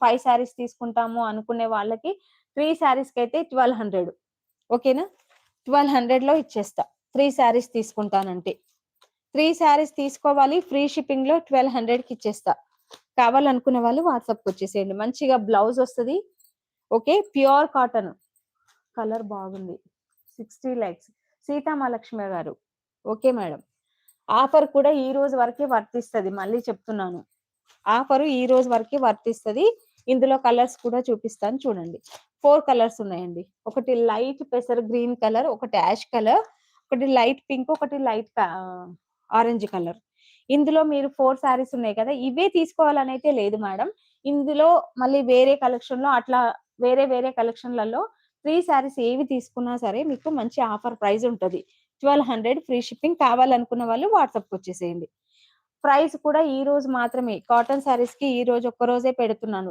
5 శారీస్ తీసుకుంటాము అనుకునే వాళ్ళకి 3 శారీస్‌కి అయితే 1200 ఓకేనా? 1200లో ఇచ్చేస్తా. 3 శారీస్ తీసుకుంటానంటే. 3 శారీస్ తీసుకోవాలి. ఫ్రీ షిప్పింగ్‌లో 1200కి ఇచ్చేస్తా. కావాలనుకునే వాళ్ళు వాట్సాప్‌కొచ్చేసేయండి. మంచిగా బ్లౌజ్ వస్తది. ఓకే. Pure cotton. కలర్ బాగుంది. 60 లైక్స్. సీతామహాలక్ష్మి గారు. Okay madam. ఆఫర్ కూడా ఈ రోజు వరకే వర్తిస్తది. మళ్ళీ చెప్తున్నాను. ఆఫరు ఈ రోజు వరకే వర్తిస్తది. ఇందులో కలర్స్ కూడా చూపిస్తాను చూడండి. 4 కలర్స్ ఉన్నాయండి. ఒకటి లైట్ పెసర్ గ్రీన్ కలర్, ఒకటి యాష్ కలర్, ఒకటి లైట్ పింక్, ఒకటి ఆరెంజ్ కలర్. ఇందులో మీరు 4 శారీస్ ఉన్నాయి కదా! ఇవే తీసుకోవాలనైతే లేదు మేడం. ఇందులో మళ్ళీ వేరే కలెక్షన్‌లో అట్లా వేరే వేరే కలెక్షన్‌లలో 3 శారీస్ ఏవి తీసుకున్నా సరే మీకు మంచి ఆఫర్ ప్రైస్ ఉంటది. 1200 ఫ్రీ షిప్పింగ్ కావాలనుకున్న వాళ్ళు వాట్సాప్‌కొచ్చేసేయండి. ప్రైస్ కూడా ఈ రోజు మాత్రమే. కాటన్ శారీస్‌కి ఈ రోజు ఒక్క రోజే పెడుతున్నాను.